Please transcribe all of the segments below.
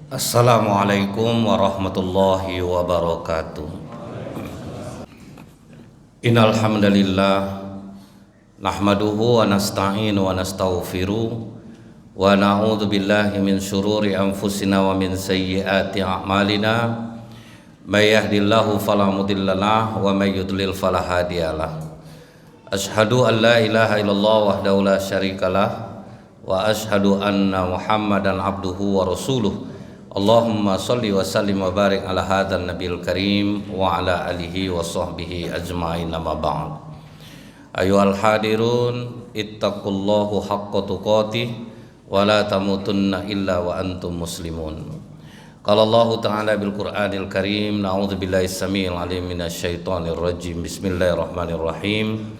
Assalamualaikum warahmatullahi wabarakatuh. Innal hamdalillah nahmaduhu wa nasta'inu wa nastaghfiruh wa na'udzu billahi min syururi anfusina wa min sayyiati a'malina. May yahdihillahu fala mudhillalah wa may yudlil fala hadiyalah. Asyhadu an la ilaha illallah wahdahu la syarikalah wa asyhadu anna Muhammadan abduhu wa rasuluh. Allahumma salli wa sallim wa barik ala hadzal nabiyil karim wa ala alihi wa sahbihi ajma'in, amma ba'd. Ayyuhal hadirun, ittaqullahu haqqa tuqatih wa la tamutunna illa wa antum muslimun. Qala Allah ta'ala bil Qur'anil karim, na'udzu billahi samiil alim minasy syaithanir rajim. Bismillahirrahmanirrahim.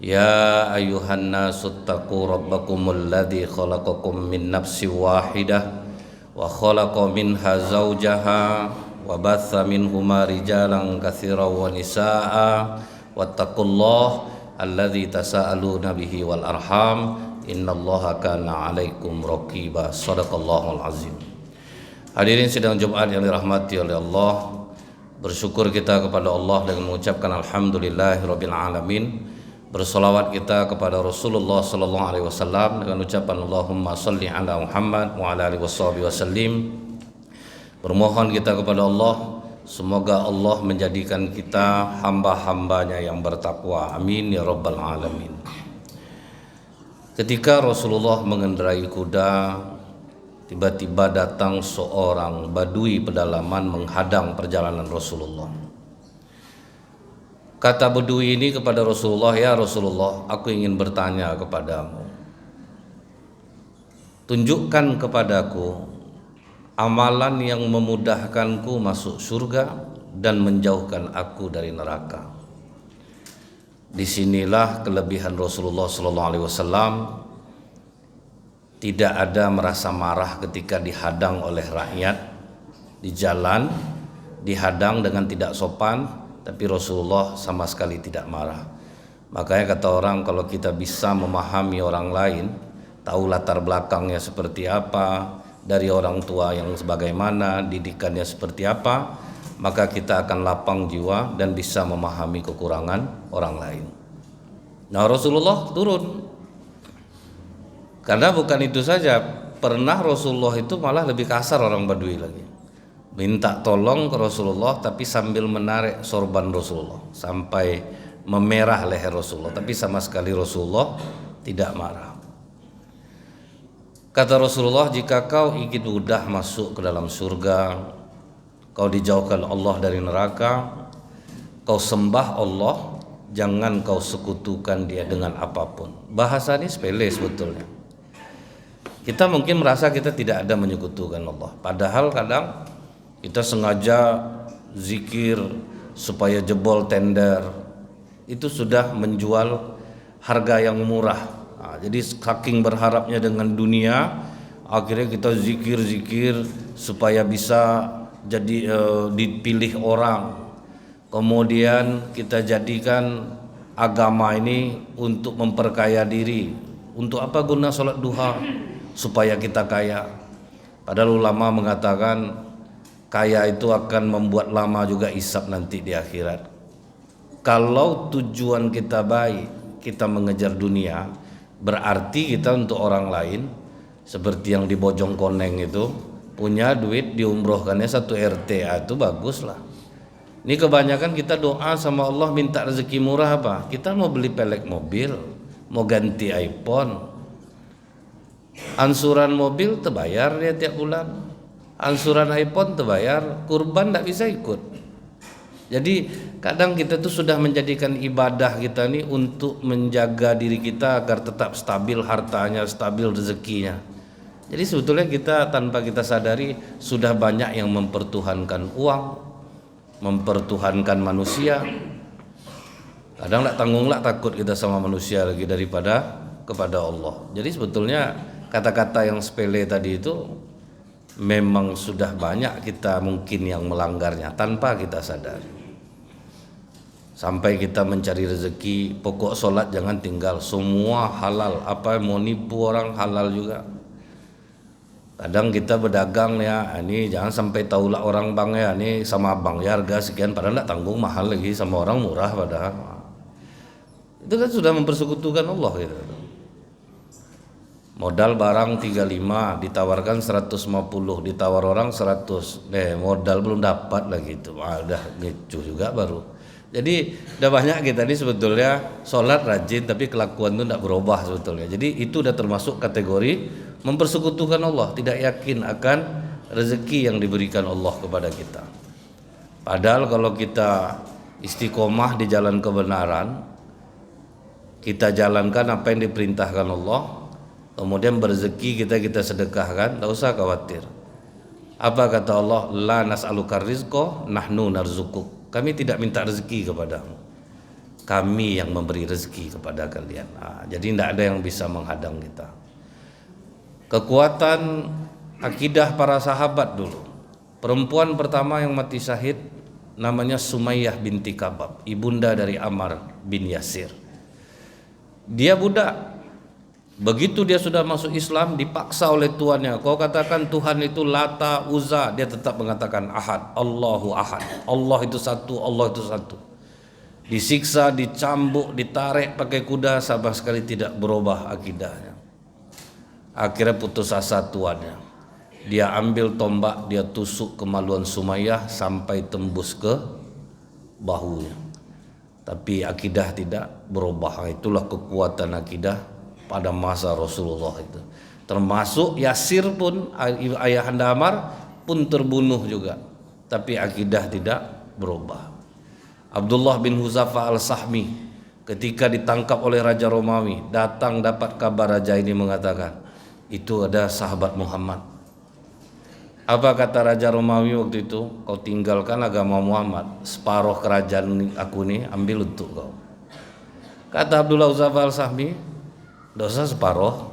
Ya ayyuhan nasu taqu rabbakumul ladzi khalaqakum min nafsin wahidah wa khalaqa minha zawjaha wa batha minhuma rijalan katsiran wa nisaa'a wattaqullaha alladzi tasaaluna bihi wal arham innallaha kana 'alaikum raqiba. Shadaqallahul azim. Hadirin sidang Jumat yang dirahmati oleh Allah, bersyukur kita kepada Allah dengan mengucapkan alhamdulillahirabbil alamin. Bersolawat kita kepada Rasulullah sallallahu alaihi wasallam dengan ucapan Allahumma shalli ala Muhammad wa ala alihi wasallim. Bermohon kita kepada Allah, semoga Allah menjadikan kita hamba-hambanya yang bertakwa. Amin ya rabbal alamin. Ketika Rasulullah mengendarai kuda, tiba-tiba datang seorang badui pedalaman menghadang perjalanan Rasulullah. Kata badui ini kepada Rasulullah, "Ya Rasulullah, aku ingin bertanya kepadamu. Tunjukkan kepadaku amalan yang memudahkanku masuk surga dan menjauhkan aku dari neraka." Disinilah kelebihan Rasulullah SAW. Tidak ada merasa marah ketika dihadang oleh rakyat di jalan, dihadang dengan tidak sopan. Tapi Rasulullah sama sekali tidak marah. Makanya kata orang, kalau kita bisa memahami orang lain, tahu latar belakangnya seperti apa, dari orang tua yang sebagaimana, didikannya seperti apa, maka kita akan lapang jiwa dan bisa memahami kekurangan orang lain. Nah, Rasulullah turun. Karena bukan itu saja, pernah Rasulullah itu malah lebih kasar orang Badui lagi. Minta tolong ke Rasulullah tapi sambil menarik sorban Rasulullah sampai memerah leher Rasulullah, tapi sama sekali Rasulullah tidak marah. Kata Rasulullah, jika kau ingin mudah masuk ke dalam surga, kau dijauhkan Allah dari neraka, kau sembah Allah, jangan kau sekutukan Dia dengan apapun. Bahasa ini sepele sebetulnya. Kita mungkin merasa kita tidak ada menyekutukan Allah, padahal kadang kita sengaja zikir supaya jebol tender, itu sudah menjual harga yang murah. Nah, jadi saking berharapnya dengan dunia, akhirnya kita zikir supaya bisa jadi dipilih orang. Kemudian kita jadikan agama ini untuk memperkaya diri. Untuk apa guna sholat duha? Supaya kita kaya. Padahal ulama mengatakan kaya itu akan membuat lama juga hisab nanti di akhirat. Kalau tujuan kita baik, kita mengejar dunia, berarti kita untuk orang lain, seperti yang di Bojongkoneng itu, punya duit diumrohkannya 1 RT, itu baguslah. Ini kebanyakan kita doa sama Allah minta rezeki murah apa? Kita mau beli pelek mobil, mau ganti iPhone, ansuran mobil terbayar dia tiap bulan, ansuran iPhone terbayar, kurban tidak bisa ikut. Jadi kadang kita tuh sudah menjadikan ibadah kita nih untuk menjaga diri kita agar tetap stabil hartanya, stabil rezekinya. Jadi sebetulnya kita tanpa kita sadari sudah banyak yang mempertuhankan uang, mempertuhankan manusia. Kadang tak tanggunglah takut kita sama manusia lagi daripada kepada Allah. Jadi sebetulnya kata-kata yang sepele tadi itu memang sudah banyak kita mungkin yang melanggarnya tanpa kita sadari. Sampai kita mencari rezeki, pokok sholat jangan tinggal, semua halal, apa mau nipu orang halal juga. Kadang kita berdagang ya, ini jangan sampai tahulah orang bang ya, ini sama abang ya harga sekian, padahal tidak tanggung mahal lagi, sama orang murah padahal. Itu kan sudah mempersekutukan Allah gitu. Modal barang 35 ditawarkan 150, ditawar orang 100, modal belum dapat lagi itu, udah ngecuh juga baru. Jadi udah banyak kita ini sebetulnya sholat rajin tapi kelakuan itu tidak berubah sebetulnya. Jadi itu udah termasuk kategori mempersekutukan Allah, tidak yakin akan rezeki yang diberikan Allah kepada kita. Padahal kalau kita istiqomah di jalan kebenaran, kita jalankan apa yang diperintahkan Allah, kemudian berzeki kita sedekahkan, tak usah khawatir. Apa kata Allah? La nas'aluka rizqa nahnu narzukuk. Kami tidak minta rezeki kepadamu, kami yang memberi rezeki kepada kalian. Jadi tidak ada yang bisa menghadang kita. Kekuatan akidah para sahabat dulu. Perempuan pertama yang mati syahid namanya Sumayyah binti Kabab, ibunda dari Ammar bin Yasir. Dia budak. Begitu dia sudah masuk Islam, dipaksa oleh tuannya, kau katakan Tuhan itu Lata, Uzza, dia tetap mengatakan Ahad, Allahu Ahad, Allah itu satu, Allah itu satu. Disiksa, dicambuk, ditarik pakai kuda, sama sekali tidak berubah akidahnya. Akhirnya putus asa tuannya, dia ambil tombak, dia tusuk kemaluan Sumayyah sampai tembus ke bahunya, tapi akidah tidak berubah. Itulah kekuatan akidah pada masa Rasulullah itu. Termasuk Yasir pun, ayahanda Ammar pun terbunuh juga, tapi akidah tidak berubah. Abdullah bin Huzafa al-Sahmi ketika ditangkap oleh Raja Romawi, datang dapat kabar raja ini mengatakan, itu ada sahabat Muhammad. Apa kata Raja Romawi waktu itu? Kau tinggalkan agama Muhammad, separuh kerajaan aku ini ambil untuk kau. Kata Abdullah Huzafa al-Sahmi, dosa separuh,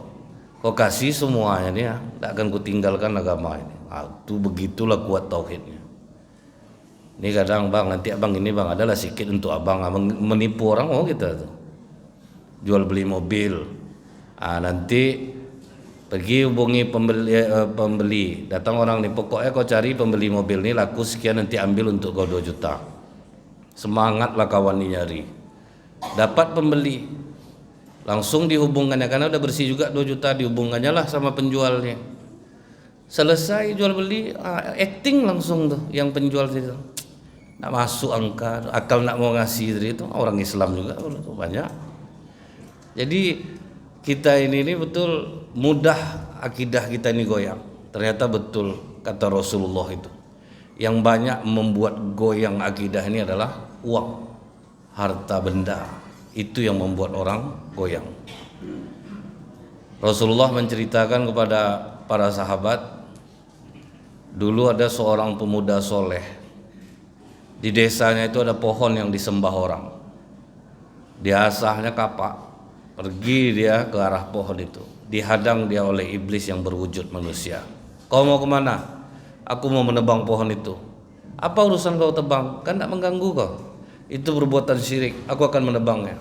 kau kasih semuanya nih ya, tidak akan kutinggalkan agama ini. Itu begitulah kuat tauhidnya. Ini kadang bang, nanti abang ini bang adalah sikit untuk abang menipu orang, kita tuh jual beli mobil. Nanti pergi hubungi pembeli, datang orang nih, pokoknya kau cari pembeli mobil ini laku sekian, nanti ambil untuk kau 2 juta. Semangatlah kawan ini nyari, dapat pembeli. Langsung dihubungkannya, karena udah bersih juga 2 juta, dihubungkannya lah sama penjualnya. Selesai jual beli, acting langsung tuh yang penjual itu. Nak masuk angka, akal nak mau ngasih itu orang Islam juga banyak. Jadi kita ini betul mudah akidah kita ini goyang. Ternyata betul kata Rasulullah itu, yang banyak membuat goyang akidah ini adalah uang, harta benda. Itu yang membuat orang goyang. Rasulullah menceritakan kepada para sahabat, dulu ada seorang pemuda soleh. Di desanya itu ada pohon yang disembah orang. Dia asalnya kapak, pergi dia ke arah pohon itu, dihadang dia oleh iblis yang berwujud manusia. Kau mau kemana? Aku mau menebang pohon itu. Apa urusan kau tebang? Kan tidak mengganggu kau. Itu perbuatan syirik, aku akan menebangnya.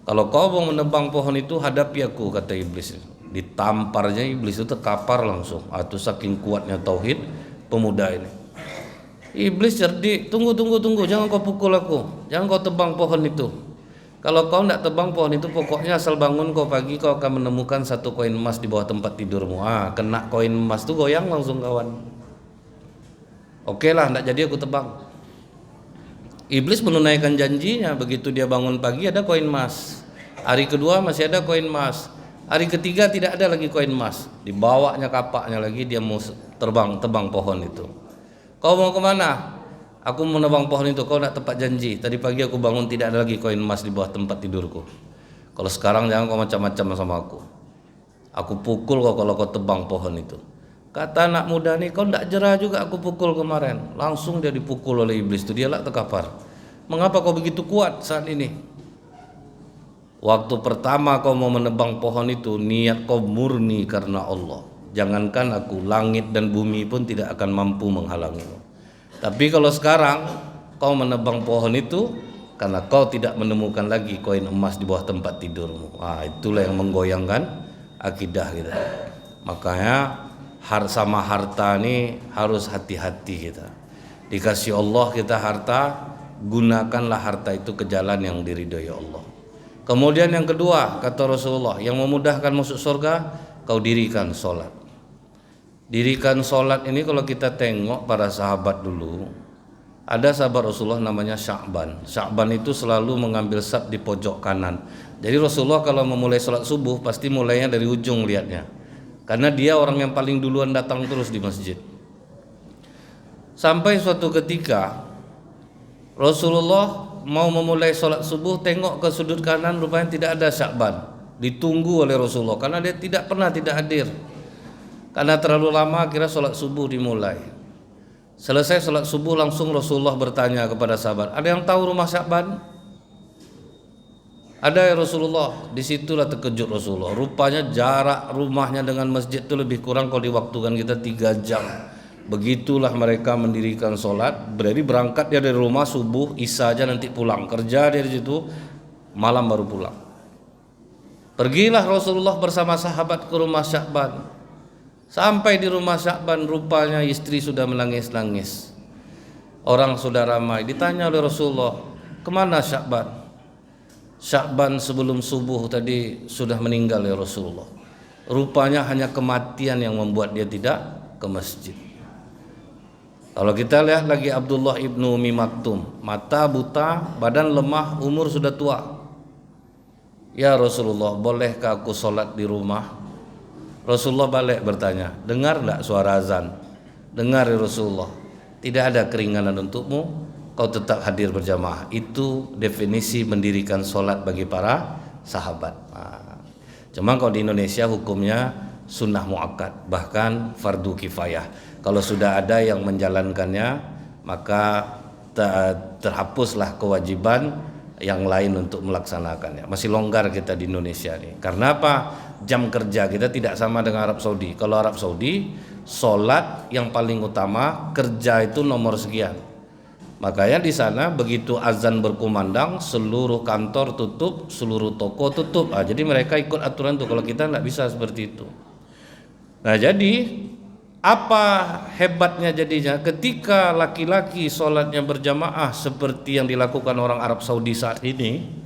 Kalau kau mau menebang pohon itu, hadapi aku, kata iblis. Ditamparnya iblis itu terkapar langsung. Itu saking kuatnya tauhid pemuda ini. Iblis cerdik, tunggu, jangan kau pukul aku, jangan kau tebang pohon itu. Kalau kau tidak tebang pohon itu, pokoknya asal bangun kau pagi, kau akan menemukan 1 koin emas di bawah tempat tidurmu. Kena koin emas itu goyang langsung kawan. Oke lah, tidak jadi aku tebang. Iblis menunaikan janjinya. Begitu dia bangun pagi ada koin emas, hari kedua masih ada koin emas, hari ketiga tidak ada lagi koin emas. Dibawanya kapaknya lagi, dia mau tebang pohon itu. Kau mau kemana? Aku mau nebang pohon itu. Kau tidak tepat janji. Tadi pagi aku bangun tidak ada lagi koin emas di bawah tempat tidurku. Kalau sekarang jangan kau macam-macam sama aku. Aku pukul kau kalau kau tebang pohon itu. Kata anak muda nih, kau tidak jerah juga aku pukul kemarin. Langsung dia dipukul oleh iblis itu, dia lah terkapar. Mengapa kau begitu kuat saat ini? Waktu pertama kau mau menebang pohon itu, niat kau murni karena Allah. Jangankan aku, langit dan bumi pun tidak akan mampu menghalangimu. Tapi kalau sekarang kau menebang pohon itu karena kau tidak menemukan lagi koin emas di bawah tempat tidurmu. Itulah yang menggoyangkan akidah kita. Makanya sama harta ini harus hati-hati kita. Dikasih Allah kita harta, gunakanlah harta itu ke jalan yang diridhoi Allah. Kemudian yang kedua, kata Rasulullah, yang memudahkan masuk surga, kau dirikan sholat. Dirikan sholat ini kalau kita tengok para sahabat dulu, ada sahabat Rasulullah namanya Sya'ban. Sya'ban itu selalu mengambil saf di pojok kanan. Jadi Rasulullah kalau memulai sholat subuh pasti mulainya dari ujung lihatnya, karena dia orang yang paling duluan datang terus di masjid. Sampai suatu ketika Rasulullah mau memulai sholat subuh, tengok ke sudut kanan, rupanya tidak ada Sya'ban. Ditunggu oleh Rasulullah karena dia tidak pernah tidak hadir. Karena terlalu lama kira sholat subuh dimulai. Selesai sholat subuh langsung Rasulullah bertanya kepada sahabat, ada yang tahu rumah Sya'ban? Ada ya Rasulullah. Disitulah terkejut Rasulullah. Rupanya jarak rumahnya dengan masjid itu lebih kurang kalau diwaktukan kita 3 jam. Begitulah mereka mendirikan sholat. Berarti berangkat dia dari rumah subuh, isya aja nanti pulang, kerja dari situ, malam baru pulang. Pergilah Rasulullah bersama sahabat ke rumah Sya'ban. Sampai di rumah Sya'ban, rupanya istri sudah menangis-nangis. Orang sudah ramai. Ditanya oleh Rasulullah, kemana Sya'ban? Sya'ban sebelum subuh tadi sudah meninggal ya Rasulullah. Rupanya hanya kematian yang membuat dia tidak ke masjid. Kalau kita lihat lagi Abdullah ibnu Umi Maktum, mata buta, badan lemah, umur sudah tua. Ya Rasulullah, bolehkah aku sholat di rumah? Rasulullah balik bertanya, dengar enggak suara azan? Dengar ya Rasulullah. Tidak ada keringanan untukmu, kau tetap hadir berjamaah. Itu definisi mendirikan sholat bagi para sahabat. Cuma kalau di Indonesia hukumnya sunnah muakkad, bahkan fardu kifayah. Kalau sudah ada yang menjalankannya, maka terhapuslah kewajiban yang lain untuk melaksanakannya. Masih longgar kita di Indonesia nih. Karena apa? Jam kerja kita tidak sama dengan Arab Saudi. Kalau Arab Saudi, sholat yang paling utama, kerja itu nomor sekian. Makanya di sana begitu azan berkumandang, seluruh kantor tutup, seluruh toko tutup. Jadi mereka ikut aturan itu. Kalau kita tidak bisa seperti itu. Nah jadi apa hebatnya jadinya ketika laki-laki sholatnya berjamaah seperti yang dilakukan orang Arab Saudi saat ini.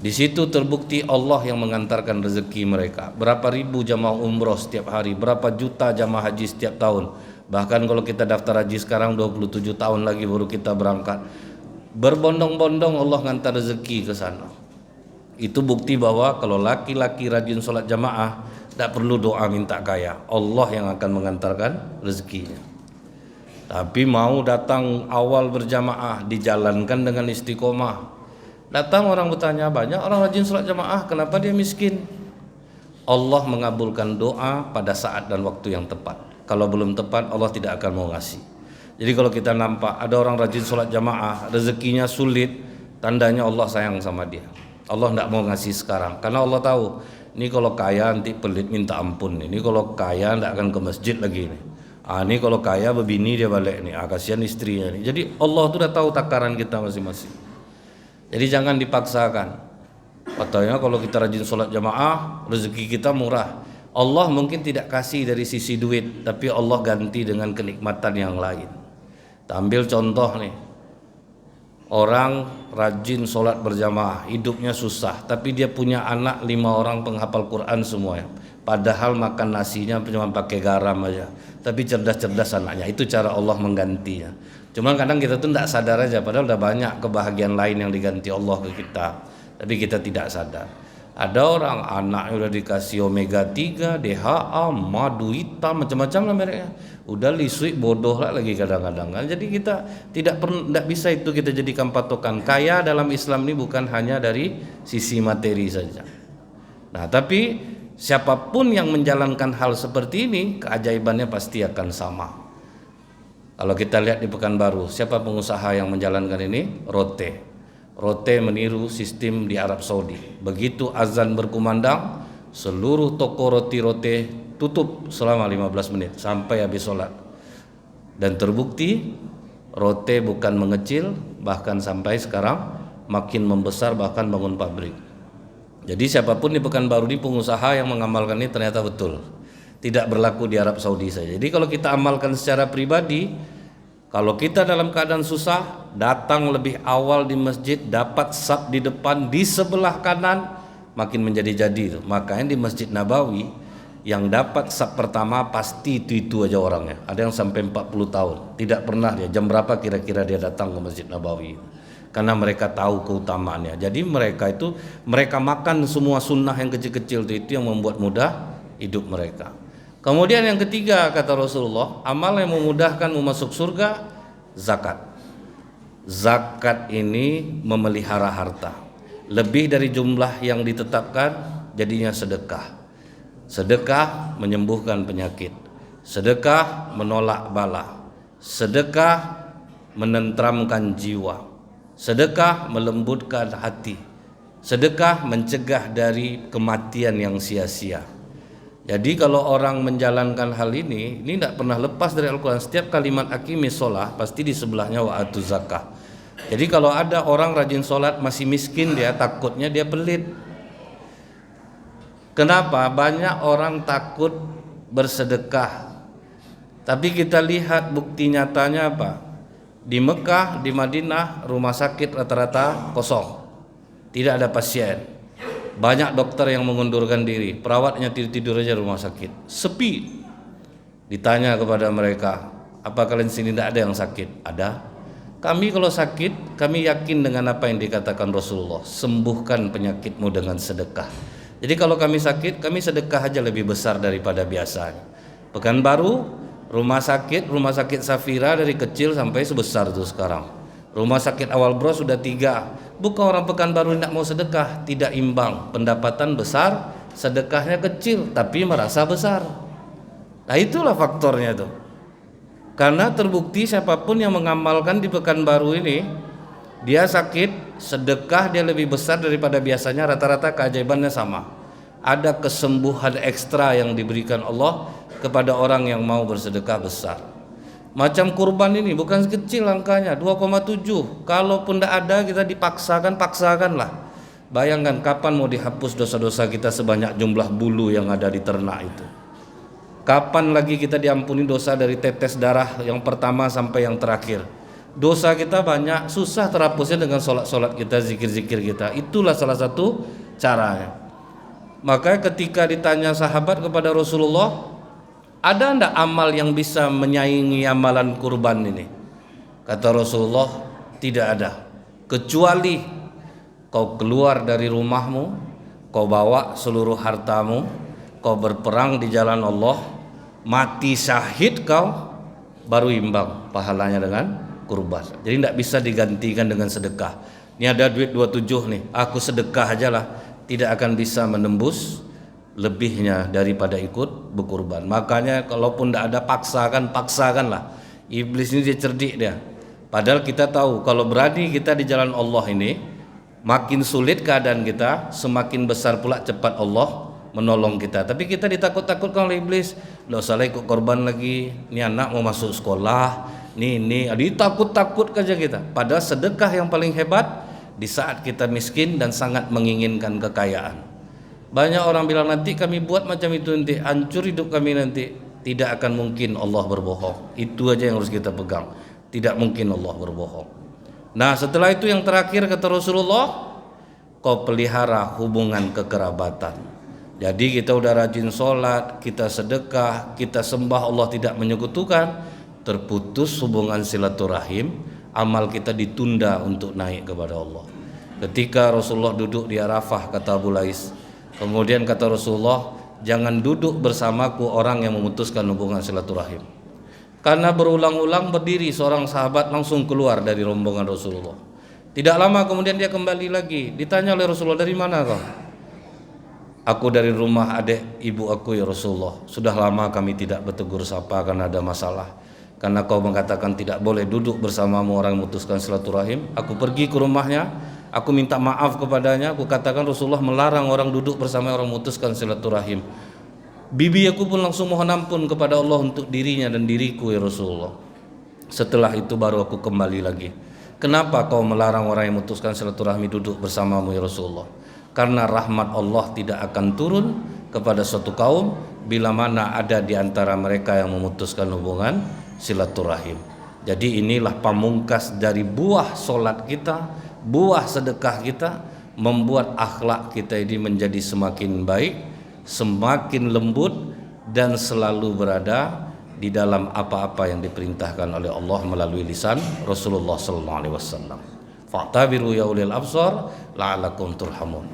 Di situ terbukti Allah yang mengantarkan rezeki mereka. Berapa ribu jamaah umroh setiap hari, berapa juta jamaah haji setiap tahun. Bahkan kalau kita daftar haji sekarang 27 tahun lagi baru kita berangkat. Berbondong-bondong Allah ngantar rezeki ke sana. Itu bukti bahwa kalau laki-laki rajin sholat jamaah, tidak perlu doa minta kaya, Allah yang akan mengantarkan rezekinya. Tapi mau datang awal berjamaah, dijalankan dengan istiqomah. Datang orang bertanya, banyak orang rajin sholat jamaah, kenapa dia miskin? Allah mengabulkan doa pada saat dan waktu yang tepat. Kalau belum tepat, Allah tidak akan mau ngasih. Jadi kalau kita nampak ada orang rajin sholat jamaah, rezekinya sulit, tandanya Allah sayang sama dia. Allah tidak mau ngasih sekarang, karena Allah tahu ini kalau kaya nanti pelit minta ampun. Ini kalau kaya tidak akan ke masjid lagi nih. Ini kalau kaya begini dia balik nih. Kasihan istrinya nih. Jadi Allah tuh udah tahu takaran kita masing-masing. Jadi jangan dipaksakan. Katanya kalau kita rajin sholat jamaah, rezeki kita murah. Allah mungkin tidak kasih dari sisi duit, tapi Allah ganti dengan kenikmatan yang lain. Kita ambil contoh nih. Orang rajin sholat berjamaah, hidupnya susah, tapi dia punya anak 5 orang penghafal Quran semuanya. Padahal makan nasinya cuma pakai garam aja, tapi cerdas-cerdas anaknya. Itu cara Allah menggantinya. Cuma kadang kita tuh tidak sadar aja, padahal udah banyak kebahagiaan lain yang diganti Allah ke kita, tapi kita tidak sadar. Ada orang anaknya udah dikasih omega 3, DHA, madu hitam, macam-macam lah mereknya. Udah lisui bodoh lah lagi kadang-kadang. Jadi kita tidak bisa itu kita jadikan patokan. Kaya dalam Islam ini bukan hanya dari sisi materi saja. Nah, tapi siapapun yang menjalankan hal seperti ini, keajaibannya pasti akan sama. Kalau kita lihat di Pekanbaru, siapa pengusaha yang menjalankan ini? Rote meniru sistem di Arab Saudi. Begitu azan berkumandang, seluruh toko roti-rote tutup selama 15 menit sampai habis sholat. Dan terbukti Rote bukan mengecil, bahkan sampai sekarang makin membesar, bahkan bangun pabrik. Jadi siapapun di Pekanbaru ini pengusaha yang mengamalkan ini ternyata betul. tidak berlaku di Arab Saudi saja. Jadi kalau kita amalkan secara pribadi, kalau kita dalam keadaan susah, datang lebih awal di masjid, dapat saf di depan, di sebelah kanan, makin menjadi-jadi. Makanya di Masjid Nabawi yang dapat saf pertama pasti itu aja orangnya. Ada yang sampai 40 tahun, tidak pernah dia jam berapa kira-kira dia datang ke Masjid Nabawi. Karena mereka tahu keutamaannya. Jadi mereka makan semua sunnah yang kecil-kecil itu yang membuat mudah hidup mereka. Kemudian yang ketiga kata Rasulullah, amal yang memudahkan masuk surga, zakat. Zakat ini memelihara harta. Lebih dari jumlah yang ditetapkan, jadinya sedekah. Sedekah menyembuhkan penyakit. Sedekah menolak bala. Sedekah menenteramkan jiwa. Sedekah melembutkan hati. Sedekah mencegah dari kematian yang sia-sia. Jadi kalau orang menjalankan hal ini tidak pernah lepas dari Al-Quran. Setiap kalimat aqimis sholah pasti di sebelahnya wa atu zakah. Jadi kalau ada orang rajin sholat masih miskin, dia takutnya dia pelit. Kenapa? Banyak orang takut bersedekah. Tapi kita lihat bukti nyatanya apa? Di Mekah, di Madinah, rumah sakit rata-rata kosong. Tidak ada pasien. Banyak dokter yang mengundurkan diri, perawatnya tidur-tidur aja rumah sakit, sepi. Ditanya kepada mereka, apa kalian sini tidak ada yang sakit? Ada. Kami kalau sakit, kami yakin dengan apa yang dikatakan Rasulullah, sembuhkan penyakitmu dengan sedekah. Jadi kalau kami sakit, kami sedekah aja lebih besar daripada biasanya. Pekanbaru, rumah sakit Safira dari kecil sampai sebesar itu sekarang. Rumah sakit Awal Bro sudah 3. Bukan orang Pekanbaru tidak mau sedekah, tidak imbang. Pendapatan besar, sedekahnya kecil, tapi merasa besar. Nah itulah faktornya tuh. Karena terbukti siapapun yang mengamalkan di Pekanbaru ini, dia sakit, sedekah dia lebih besar daripada biasanya, rata-rata keajaibannya sama. Ada kesembuhan ekstra yang diberikan Allah kepada orang yang mau bersedekah besar. Macam kurban ini bukan kecil angkanya, 2,7. Kalaupun tidak ada kita paksakanlah. Bayangkan kapan mau dihapus dosa-dosa kita sebanyak jumlah bulu yang ada di ternak itu. Kapan lagi kita diampuni dosa dari tetes darah yang pertama sampai yang terakhir. Dosa kita banyak, susah terhapusnya dengan solat-solat kita, zikir-zikir kita. Itulah salah satu caranya. Maka ketika ditanya sahabat kepada Rasulullah, ada enggak amal yang bisa menyaingi amalan kurban ini? Kata Rasulullah, tidak ada. Kecuali kau keluar dari rumahmu, kau bawa seluruh hartamu, kau berperang di jalan Allah, mati syahid kau, baru imbang pahalanya dengan kurban. Jadi tidak bisa digantikan dengan sedekah. Ini ada duit 27 nih, aku sedekah aja lah, tidak akan bisa menembus lebihnya daripada ikut berkurban. Makanya kalaupun tidak ada paksakanlah. Iblis ini dia cerdik dia. Padahal kita tahu kalau berani kita di jalan Allah ini, makin sulit keadaan kita, semakin besar pula cepat Allah menolong kita. Tapi kita ditakut-takutkan oleh iblis. Nggak usah ikut korban lagi. Ini anak mau masuk sekolah. Ini ditakut-takut aja kita. Padahal sedekah yang paling hebat di saat kita miskin dan sangat menginginkan kekayaan. Banyak orang bilang nanti kami buat macam itu nanti hancur hidup kami nanti. Tidak akan mungkin Allah berbohong. Itu aja yang harus kita pegang. Tidak mungkin Allah berbohong. Nah setelah itu yang terakhir kata Rasulullah, kau pelihara hubungan kekerabatan. Jadi kita udah rajin sholat, kita sedekah, kita sembah Allah tidak menyekutukan, terputus hubungan silaturahim, amal kita ditunda untuk naik kepada Allah. Ketika Rasulullah duduk di Arafah, kata Abu Lais, kemudian kata Rasulullah, jangan duduk bersamaku orang yang memutuskan hubungan silaturahim. Karena berulang-ulang berdiri seorang sahabat langsung keluar dari rombongan Rasulullah. Tidak lama kemudian dia kembali lagi. Ditanya oleh Rasulullah, dari mana kau? Aku dari rumah adik ibu aku ya Rasulullah. Sudah lama kami tidak bertegur sapa karena ada masalah. Karena kau mengatakan tidak boleh duduk bersamamu orang yang memutuskan silaturahim. Aku pergi ke rumahnya. Aku minta maaf kepadanya. Aku katakan Rasulullah melarang orang duduk bersama orang memutuskan silaturahim. Bibi aku pun langsung mohon ampun kepada Allah untuk dirinya dan diriku ya Rasulullah. Setelah itu baru aku kembali lagi. Kenapa kau melarang orang yang memutuskan silaturahmi duduk bersamamu ya Rasulullah? Karena rahmat Allah tidak akan turun kepada suatu kaum bila mana ada di antara mereka yang memutuskan hubungan silaturahim. Jadi inilah pamungkas dari buah solat kita, buah sedekah kita, membuat akhlak kita ini menjadi semakin baik, semakin lembut, dan selalu berada di dalam apa-apa yang diperintahkan oleh Allah melalui lisan Rasulullah sallallahu alaihi wasallam. Fa'tabiru ya ulil absar la'alakum turhamun.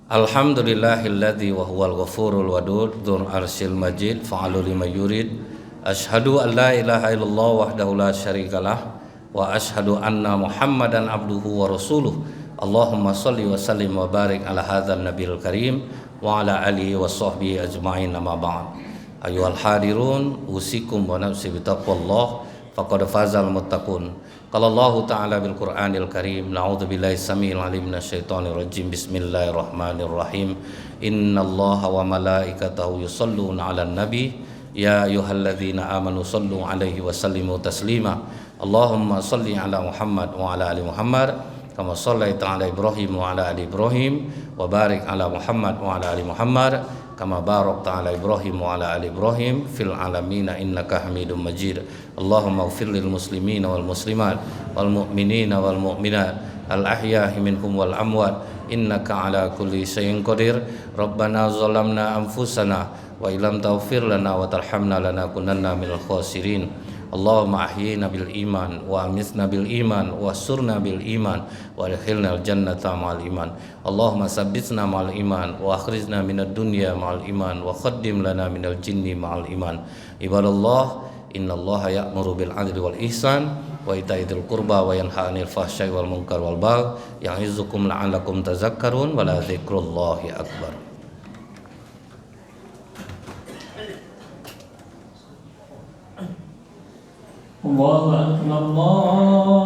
Alhamdulillahilladzi wa huwal ghafurul wadud dzul arsyil majid fa'alu lima yurid. Asyhadu an la ilaha illallah wahdahu la syarikalah wa asyhadu anna Muhammadan abduhu wa rasuluh. Allahumma shalli wa sallim wa barik ala hadzal nabiyil karim wa ala alihi wa sahbihi ajma'in, amma ba'd. Ayyuhal hadirun, usikum wa nafsi bitaqwallah faqad fazal muttaqun. Qala Allah ta'ala bil Qur'anil Karim, na'udzu billahi samil alim minasyaitonir rajim. Bismillahirrahmanirrahim. Innallaha wa malaikatahu yusholluna 'alan nabi ya ayyuhalladzina amanu shallu 'alaihi wa sallimu taslima. Allahumma shalli 'ala Muhammad wa 'ala ali Muhammad kama shallaita 'ala Ibrahim wa 'ala ali Ibrahim wa barik 'ala Muhammad wa 'ala ali Muhammad kama barakta 'ala Ibrahim wa 'ala ali Ibrahim fil 'alamin innaka Hamidum Majid. Allahumma ighfir lil muslimina wal muslimat wal mu'minina wal mu'minat al ahya'i minhum wal amwat innaka 'ala kulli syai'in qadir. Rabbana zalamna anfusana wa illam taghfir lana wa tarhamna lanakunanna minal khasirin. Allahumma ahyina bil iman wa amitna bil iman wa surna bil iman wa adkhilna al jannata ma'al iman. Allahumma sabbitna ma'al iman wa akhrijna minad dunya ma'al iman wa khaddim lana minal jinni ma'al iman. Ibadallah, innallaha ya'muru bil 'adli wal ihsan wa ita'i dzil qurba wa yanha 'anil fahsya'i wal munkar wal baghi ya'izukum la'allakum tadhakkarun wa la dzikrullahi akbar. Allahu akbar,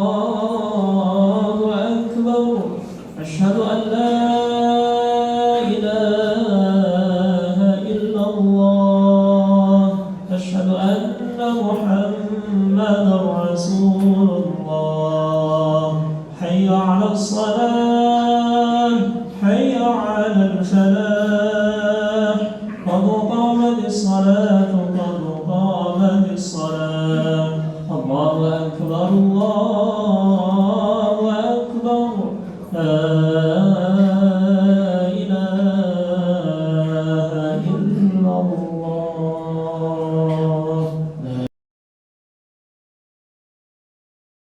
Allahu akbar. Asyhadu an la ilaha illallah. Asyhadu anna Muhammadar Rasulullah. Hayya 'alas salah, hayya 'alal falah. Qad qamatis salatu, qad qamatis salah. Allahu akbar, Allah